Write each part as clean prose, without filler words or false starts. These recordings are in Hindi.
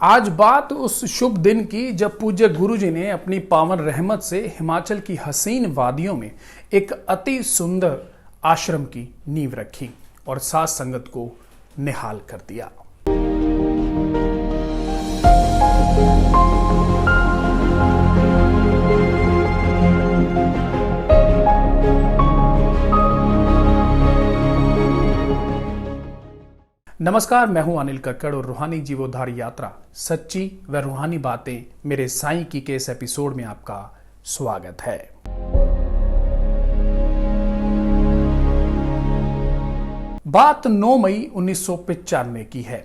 आज बात उस शुभ दिन की जब पूज्य गुरुजी ने अपनी पावन रहमत से हिमाचल की हसीन वादियों में एक अति सुंदर आश्रम की नींव रखी और साथ संगत को निहाल कर दिया। नमस्कार, मैं हूं अनिल कक्कड़ और रूहानी जीवोद्धार यात्रा सच्ची व रूहानी बातें मेरे साईं की के इस एपिसोड में आपका स्वागत है। बात 9 मई 1995 की है।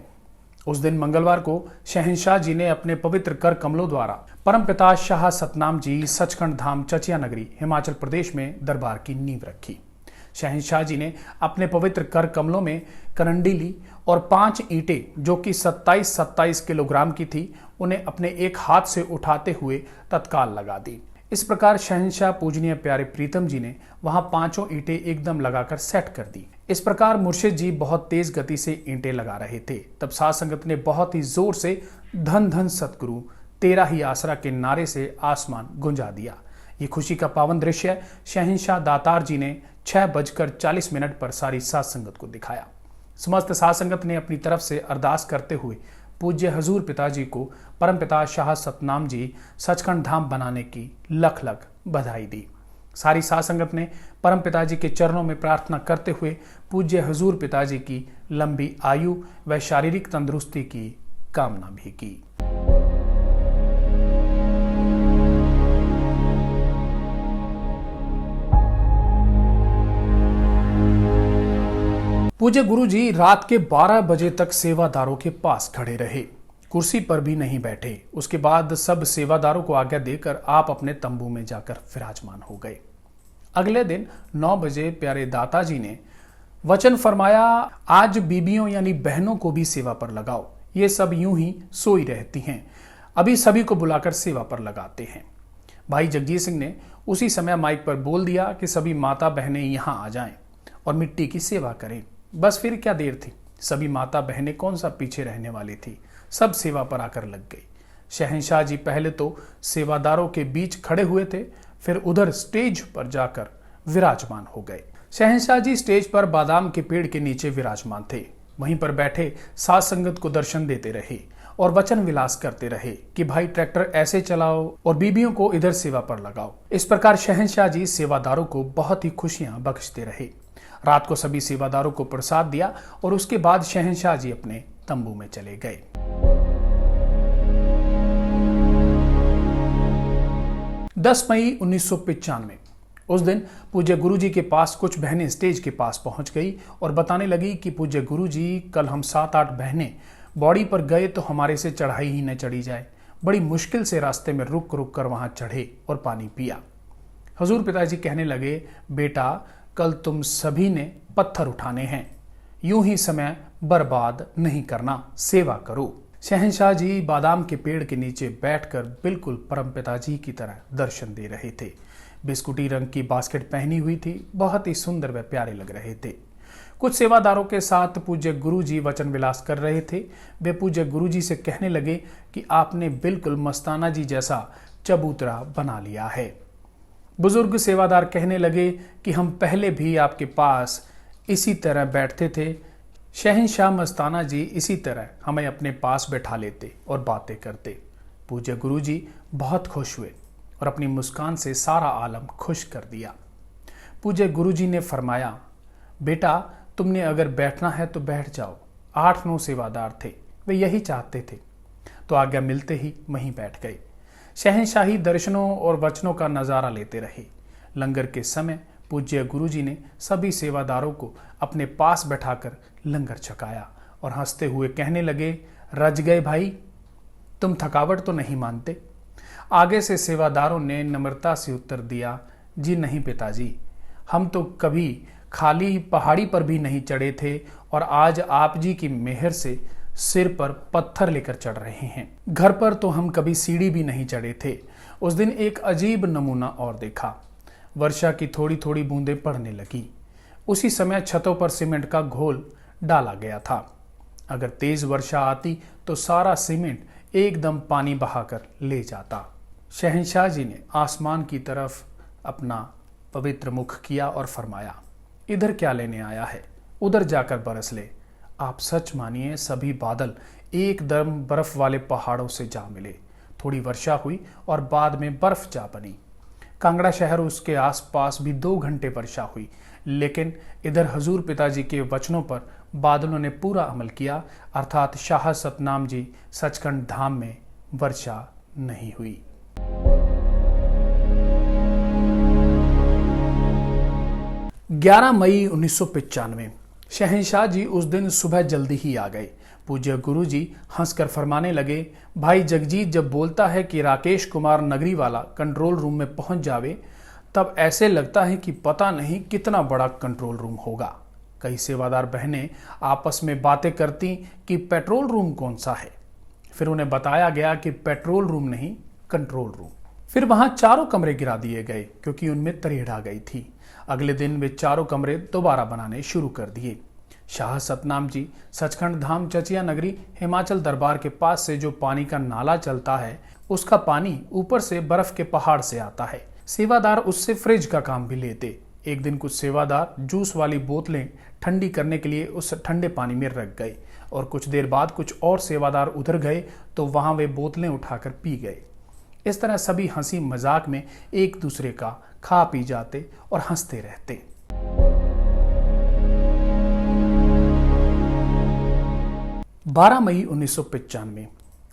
उस दिन मंगलवार को शहंशाह जी ने अपने पवित्र कर कमलों द्वारा परमपिता शाह सतनाम जी सचखंड धाम चचिया नगरी हिमाचल प्रदेश में दरबार की नींव रखी। शहंशाह जी ने अपने पवित्र कर कमलों में करंडी ली और 5 ईंटें जो कि 27 किलोग्राम की थी उन्हें अपने एक हाथ से उठाते हुए तत्काल लगा दी। इस प्रकार शहंशाह पूजनीय प्यारे प्रीतम जी ने वहां 5 ईंटें एकदम लगाकर सेट कर दी। इस प्रकार मुर्शिद जी बहुत तेज गति से ईंटें लगा रहे थे। तब साध संगत ने बहुत ही जोर से धन धन सतगुरु तेरा ही आसरा के नारे से आसमान गुंजा दिया। ये खुशी का पावन दृश्य शहंशाह दातार जी ने 6:40 पर सारी साध संगत को दिखाया। समस्त साध संगत ने अपनी तरफ से अरदास करते हुए पूज्य हजूर पिताजी को परमपिता शाह सतनाम जी सचखंड धाम बनाने की लख लख बधाई दी। सारी साध संगत ने परम पिताजी के चरणों में प्रार्थना करते हुए पूज्य हजूर पिताजी की लंबी आयु व शारीरिक तंदुरुस्ती की कामना भी की। पूज्य गुरुजी रात के 12 बजे तक सेवादारों के पास खड़े रहे, कुर्सी पर भी नहीं बैठे। उसके बाद सब सेवादारों को आज्ञा देकर आप अपने तंबू में जाकर विराजमान हो गए। अगले दिन 9 बजे प्यारे दाता जी ने वचन फरमाया, आज बीबियों यानी बहनों को भी सेवा पर लगाओ। ये सब यूं ही सोई रहती हैं, अभी सभी को बुलाकर सेवा पर लगाते हैं। भाई जगजीत सिंह ने उसी समय माइक पर बोल दिया कि सभी माता बहनें यहाँ आ जाएं और मिट्टी की सेवा करें। बस फिर क्या देर थी, सभी माता बहनें कौन सा पीछे रहने वाली थी, सब सेवा पर आकर लग गई। शहंशाह जी पहले तो सेवादारों के बीच खड़े हुए थे, फिर उधर स्टेज पर जाकर विराजमान हो गए। शहंशाह जी स्टेज पर बादाम के पेड़ के नीचे विराजमान थे। वहीं पर बैठे साध संगत को दर्शन देते रहे और वचन विलास करते रहे कि भाई ट्रैक्टर ऐसे चलाओ और बीबियों को इधर सेवा पर लगाओ। इस प्रकार शहंशाह जी सेवादारों को बहुत ही खुशियां बख्शते रहे। रात को सभी सेवादारों को प्रसाद दिया और उसके बाद शहंशाह जी अपने तंबू में चले गए। दस मई 1995 उस दिन पूज्य गुरुजी के पास कुछ बहनें स्टेज के पास पहुंच गई और बताने लगी कि पूज्य गुरुजी, कल हम 7-8 बहनें बॉडी पर गए तो हमारे से चढ़ाई ही न चढ़ी जाए। बड़ी मुश्किल से रास्ते में रुक रुक कर वहां चढ़े और पानी पिया। हजूर पिताजी कहने लगे, बेटा कल तुम सभी ने पत्थर उठाने हैं, यूं ही समय बर्बाद नहीं करना, सेवा करो। शहंशाह जी बादाम के पेड़ के नीचे बैठकर बिल्कुल परम पिताजी की तरह दर्शन दे रहे थे। बिस्कुटी रंग की बास्केट पहनी हुई थी, बहुत ही सुंदर व प्यारे लग रहे थे। कुछ सेवादारों के साथ पूज्य गुरुजी वचन विलास कर रहे थे। वे पूज्य गुरुजी से कहने लगे कि आपने बिल्कुल मस्ताना जी जैसा चबूतरा बना लिया है। बुजुर्ग सेवादार कहने लगे कि हम पहले भी आपके पास इसी तरह बैठते थे। शहंशाह मस्ताना जी इसी तरह हमें अपने पास बैठा लेते और बातें करते। पूज्य गुरुजी बहुत खुश हुए और अपनी मुस्कान से सारा आलम खुश कर दिया। पूज्य गुरुजी ने फरमाया, बेटा तुमने अगर बैठना है तो बैठ जाओ। 8-9 सेवादार थे, वे यही चाहते थे, तो आज्ञा मिलते ही वहीं बैठ गए। शहंशाही दर्शनों और वचनों का नज़ारा लेते रहे। लंगर के समय पूज्य गुरुजी ने सभी सेवादारों को अपने पास बैठाकर लंगर छकाया और हंसते हुए कहने लगे, रज गए भाई, तुम थकावट तो नहीं मानते? आगे से सेवादारों ने नम्रता से उत्तर दिया, जी नहीं पिताजी, हम तो कभी खाली पहाड़ी पर भी नहीं चढ़े थे और आज आप जी की मेहर से सिर पर पत्थर लेकर चढ़ रहे हैं। घर पर तो हम कभी सीढ़ी भी नहीं चढ़े थे। उस दिन एक अजीब नमूना और देखा। वर्षा की थोड़ी थोड़ी बूंदें पड़ने लगी। उसी समय छतों पर सीमेंट का घोल डाला गया था। अगर तेज वर्षा आती तो सारा सीमेंट एकदम पानी बहाकर ले जाता। शहंशाह जी ने आसमान की तरफ अपना पवित्र मुख किया और फरमाया, इधर क्या लेने आया है, उधर जाकर बरस ले। आप सच मानिए, सभी बादल एकदम बर्फ वाले पहाड़ों से जा मिले। थोड़ी वर्षा हुई और बाद में बर्फ जा बनी। कांगड़ा शहर उसके आसपास भी 2 घंटे वर्षा हुई, लेकिन इधर हजूर पिताजी के वचनों पर बादलों ने पूरा अमल किया, अर्थात शाह सतनाम जी सचखंड धाम में वर्षा नहीं हुई। 11 मई 1995 शहंशाह जी उस दिन सुबह जल्दी ही आ गए। पूज्य गुरु जी हंसकर फरमाने लगे, भाई जगजीत जब बोलता है कि राकेश कुमार नगरी वाला कंट्रोल रूम में पहुंच जावे, तब ऐसे लगता है कि पता नहीं कितना बड़ा कंट्रोल रूम होगा। कई सेवादार बहनें आपस में बातें करती कि पेट्रोल रूम कौन सा है। फिर उन्हें बताया गया कि पेट्रोल रूम नहीं, कंट्रोल रूम। फिर वहां चारों कमरे गिरा दिए गए क्योंकि उनमें तरेड़ आ गई थी। अगले दिन वे चारों कमरे दोबारा बनाने शुरू कर दिए। शाह सतनाम जी सचखंड धाम चचिया नगरी हिमाचल दरबार के पास से जो पानी का नाला चलता है, उसका पानी ऊपर से बर्फ के पहाड़ से आता है। सेवादार उससे फ्रिज का काम भी लेते। एक दिन कुछ सेवादार जूस वाली बोतलें ठंडी करने के लिए उस ठंडे पानी में रख गए और कुछ देर बाद कुछ और सेवादार उधर गए तो वहां वे बोतलें उठाकर पी गए। इस तरह सभी हंसी मजाक में एक दूसरे का खा पी जाते और हंसते रहते। बारह मई 1995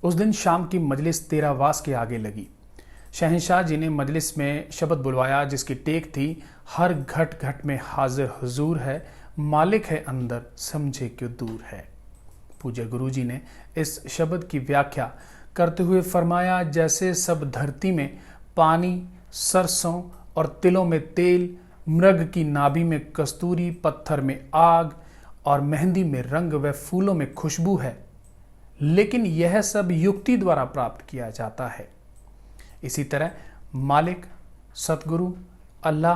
उस दिन शाम की मजलिस तेरावास के आगे लगी। शहंशाह जी ने मजलिस में शब्द बुलवाया जिसकी टेक थी, हर घट घट में हाजिर हुजूर है, मालिक है अंदर समझे क्यों दूर है। पूज्य गुरु जी ने इस शब्द की व्याख्या करते हुए फरमाया, जैसे सब धरती में पानी, सरसों और तिलों में तेल, मृग की नाभि में कस्तूरी, पत्थर में आग और मेहंदी में रंग व फूलों में खुशबू है, लेकिन यह सब युक्ति द्वारा प्राप्त किया जाता है। इसी तरह मालिक, सतगुरु, अल्लाह,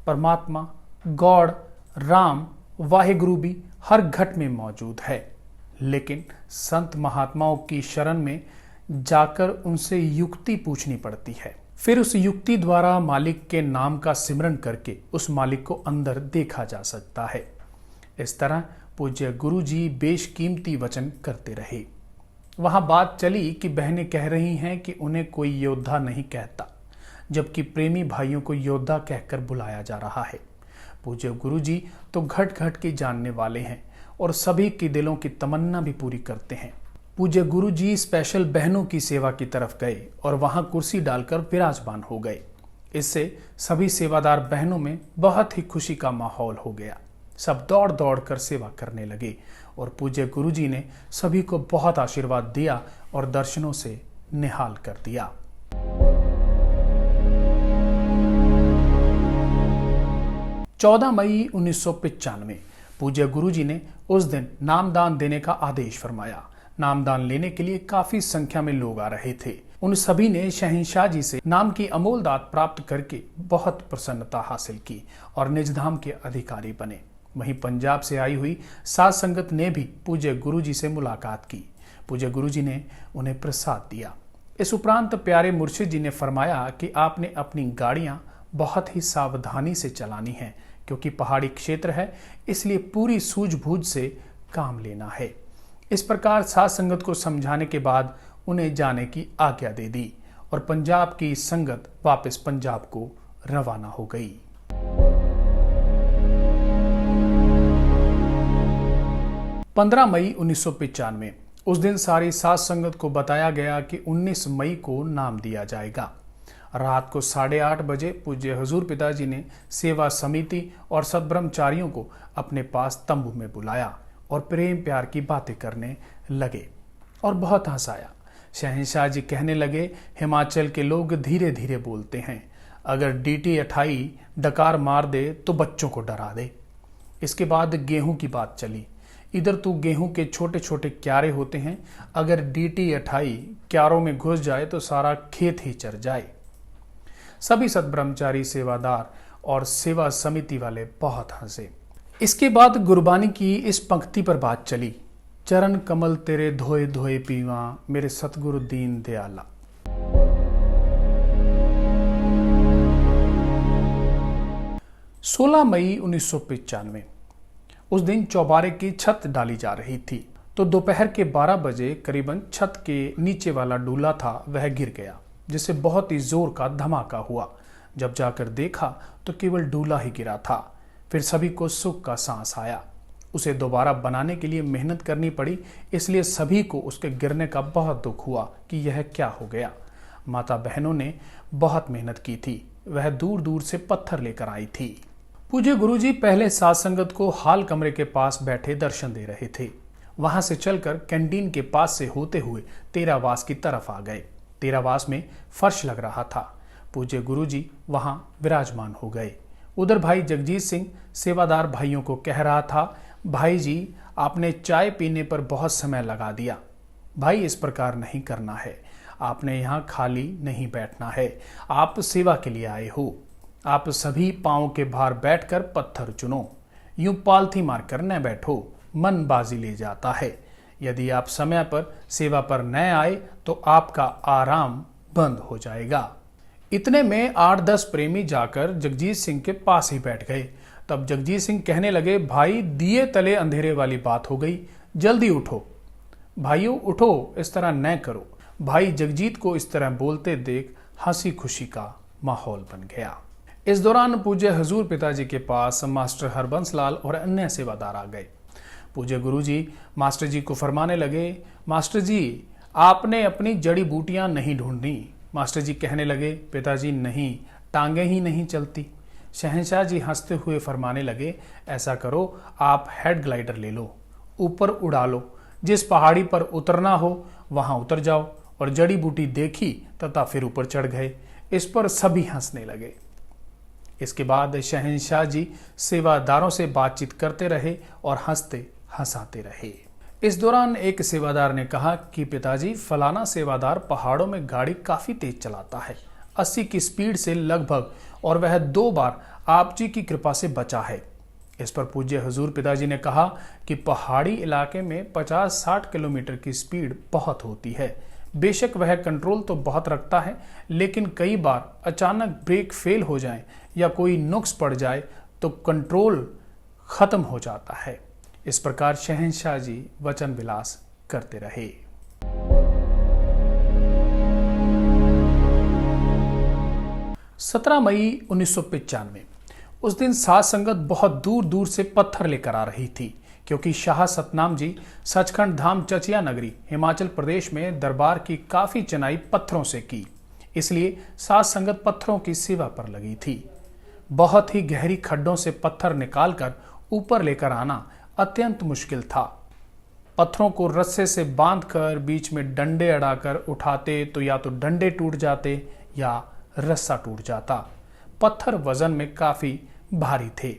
परमात्मा, गॉड, राम, वाहेगुरु भी हर घट में मौजूद है, लेकिन संत महात्माओं की शरण में जाकर उनसे युक्ति पूछनी पड़ती है। फिर उस युक्ति द्वारा मालिक के नाम का सिमरन करके उस मालिक को अंदर देखा जा सकता है। इस तरह पूज्य गुरु जी बेशकीमती वचन करते रहे। वहां बात चली कि बहनें कह रही हैं कि उन्हें कोई योद्धा नहीं कहता, जबकि प्रेमी भाइयों को योद्धा कहकर बुलाया जा रहा है। पूज्य गुरु जी तो घट घट के जानने वाले हैं और सभी के दिलों की तमन्ना भी पूरी करते हैं। पूज्य गुरु जी स्पेशल बहनों की सेवा की तरफ गए और वहां कुर्सी डालकर विराजमान हो गए। इससे सभी सेवादार बहनों में बहुत ही खुशी का माहौल हो गया। सब दौड़ दौड़ कर सेवा करने लगे और पूज्य गुरु जी ने सभी को बहुत आशीर्वाद दिया और दर्शनों से निहाल कर दिया। चौदह मई 1995 पूज्य गुरु जी ने उस दिन नामदान देने का आदेश फरमाया। नामदान लेने के लिए काफी संख्या में लोग आ रहे थे। उन सभी ने शहंशाह जी से नाम की अमोल दात प्राप्त करके बहुत प्रसन्नता हासिल की और निज धाम के अधिकारी बने। वहीं पंजाब से आई हुई साध संगत ने भी पूज्य गुरु जी से मुलाकात की। पूज्य गुरु जी ने उन्हें प्रसाद दिया। इस उपरांत प्यारे मुर्शिद जी ने फरमाया कि आपने अपनी गाड़ियां बहुत ही सावधानी से चलानी है, क्योंकि पहाड़ी क्षेत्र है, इसलिए पूरी सूझबूझ से काम लेना है। इस प्रकार साध संगत को समझाने के बाद उन्हें जाने की आज्ञा दे दी और पंजाब की संगत वापस पंजाब को रवाना हो गई। 15 मई 1995 उस दिन सारी साध संगत को बताया गया कि 19 मई को नाम दिया जाएगा। रात को 8:30 बजे पूज्य हुजूर पिताजी ने सेवा समिति और सद्ब्रह्मचारियों को अपने पास तंबू में बुलाया और प्रेम प्यार की बातें करने लगे और बहुत हंसाया। शहंशाह जी कहने लगे, हिमाचल के लोग धीरे धीरे बोलते हैं, अगर DT 28 डकार मार दे तो बच्चों को डरा दे। इसके बाद गेहूं की बात चली। इधर तो गेहूं के छोटे छोटे क्यारे होते हैं, अगर DT 28 क्यारों में घुस जाए तो सारा खेत ही चर जाए। सभी सद्ब्रह्मचारी, सेवादार और सेवा समिति वाले बहुत हंसे। इसके बाद गुरबानी की इस पंक्ति पर बात चली, चरण कमल तेरे धोए धोए पीवा, मेरे सतगुरु दीन दयाला। सोलह मई 1995 उस दिन चौबारे की छत डाली जा रही थी तो दोपहर के 12 बजे करीबन छत के नीचे वाला डूला था वह गिर गया, जिससे बहुत ही जोर का धमाका हुआ। जब जाकर देखा तो केवल डूला ही गिरा था। फिर सभी को सुख का सांस आया। उसे दोबारा बनाने के लिए मेहनत करनी पड़ी, इसलिए सभी को उसके गिरने का बहुत दुख हुआ कि यह क्या हो गया। माता बहनों ने बहुत मेहनत की थी, वह दूर दूर से पत्थर लेकर आई थी। पूज्य गुरुजी पहले साध संगत को हाल कमरे के पास बैठे दर्शन दे रहे थे। वहां से चलकर कैंटीन के पास से होते हुए तेरावास की तरफ आ गए। तेरावास में फर्श लग रहा था। पूज्य गुरुजी वहां विराजमान हो गए। उधर भाई जगजीत सिंह सेवादार भाइयों को कह रहा था, भाई जी आपने चाय पीने पर बहुत समय लगा दिया। भाई इस प्रकार नहीं करना है, आपने यहाँ खाली नहीं बैठना है, आप सेवा के लिए आए हो। आप सभी पांव के भार बैठकर पत्थर चुनो, यूं पालथी मारकर न बैठो, मन बाजी ले जाता है। यदि आप समय पर सेवा पर न आए तो आपका आराम बंद हो जाएगा। इतने में 8-10 प्रेमी जाकर जगजीत सिंह के पास ही बैठ गए। तब जगजीत सिंह कहने लगे, भाई दिए तले अंधेरे वाली बात हो गई, जल्दी उठो। भाइयों उठो, इस तरह न करो। भाई जगजीत को इस तरह बोलते देख हंसी खुशी का माहौल बन गया। इस दौरान पूज्य हजूर पिताजी के पास मास्टर हरबंस लाल और अन्य सेवादार आ गए। पूज्य गुरुजी मास्टर जी को फरमाने लगे, मास्टर जी आपने अपनी जड़ी बूटियां नहीं ढूंढनी। मास्टर जी कहने लगे, पिताजी नहीं, टांगे ही नहीं चलती। शहंशाह जी हंसते हुए फरमाने लगे, ऐसा करो आप हेड ग्लाइडर ले लो, ऊपर उड़ा लो, जिस पहाड़ी पर उतरना हो वहां उतर जाओ। और जड़ी बूटी देखी तथा फिर ऊपर चढ़ गए। इस पर सभी हंसने लगे। इसके बाद शहंशाह जी सेवादारों से बातचीत करते रहे और हंसते हंसाते रहे। इस दौरान एक सेवादार ने कहा कि पिताजी फलाना सेवादार पहाड़ों में गाड़ी काफी तेज चलाता है, 80 की स्पीड से लगभग, और वह 2 बार आप जी की कृपा से बचा है। इस पर पूज्य हुजूर पिताजी ने कहा कि पहाड़ी इलाके में 50-60 किलोमीटर की स्पीड बहुत होती है। बेशक वह कंट्रोल तो बहुत रखता है, लेकिन कई बार अचानक ब्रेक फेल हो जाए या कोई नुक्स पड़ जाए तो कंट्रोल खत्म हो जाता है। इस प्रकार शहंशाह जी वचन विलास करते रहे। सत्रह मई 1995 उस दिन साध संगत बहुत दूर दूर से पत्थर लेकर आ रही थी, क्योंकि शाह सतनाम जी सचखंड धाम चचिया नगरी हिमाचल प्रदेश में दरबार की काफी चनाई पत्थरों से की, इसलिए साध संगत पत्थरों की सेवा पर लगी थी। बहुत ही गहरी खड्डों से पत्थर निकालकर ऊपर लेकर आना अत्यंत मुश्किल था। पत्थरों को रस्से से बांधकर बीच में डंडे अड़ाकर उठाते तो या तो डंडे टूट जाते या रस्सा टूट जाता। पत्थर वजन में काफी भारी थे,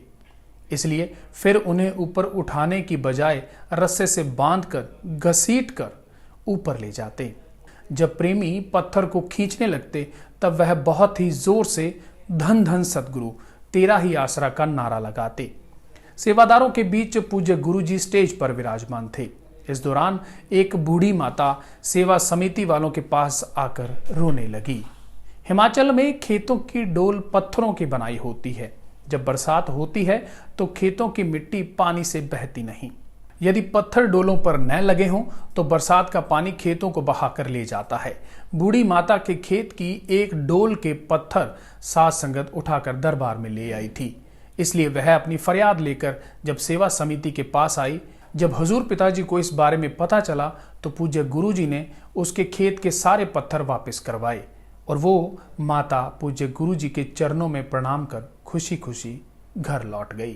इसलिए फिर उन्हें ऊपर उठाने की बजाय रस्से से बांधकर घसीटकर ऊपर ले जाते। जब प्रेमी पत्थर को खींचने लगते तब वह बहुत ही जोर से धन धन सतगुरु तेरा ही आसरा का नारा लगाते। सेवादारों के बीच पूज्य गुरुजी स्टेज पर विराजमान थे। इस दौरान एक बूढ़ी माता सेवा समिति वालों के पास आकर रोने लगी। हिमाचल में खेतों की डोल पत्थरों की बनाई होती है। जब बरसात होती है तो खेतों की मिट्टी पानी से बहती नहीं। यदि पत्थर डोलों पर न लगे हों तो बरसात का पानी खेतों को बहाकर ले जाता है। बूढ़ी माता के खेत की एक डोल के पत्थर साध संगत उठाकर दरबार में ले आई थी, इसलिए वह अपनी फरियाद लेकर जब सेवा समिति के पास आई। जब हुजूर पिताजी को इस बारे में पता चला तो पूज्य गुरुजी ने उसके खेत के सारे पत्थर वापस करवाए और वो माता पूज्य गुरुजी के चरणों में प्रणाम कर खुशी खुशी घर लौट गई।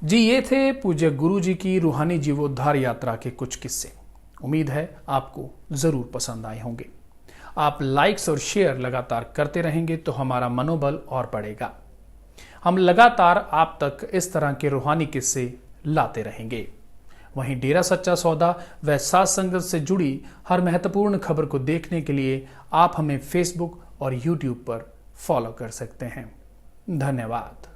जी ये थे पूज्य गुरुजी की रूहानी जीवोद्धार यात्रा के कुछ किस्से। उम्मीद है आपको जरूर पसंद आए होंगे। आप लाइक्स और शेयर लगातार करते रहेंगे तो हमारा मनोबल और बढ़ेगा। हम लगातार आप तक इस तरह के रूहानी किस्से लाते रहेंगे। वहीं डेरा सच्चा सौदा व साध संगत से जुड़ी हर महत्वपूर्ण खबर को देखने के लिए आप हमें फेसबुक और यूट्यूब पर फॉलो कर सकते हैं। धन्यवाद।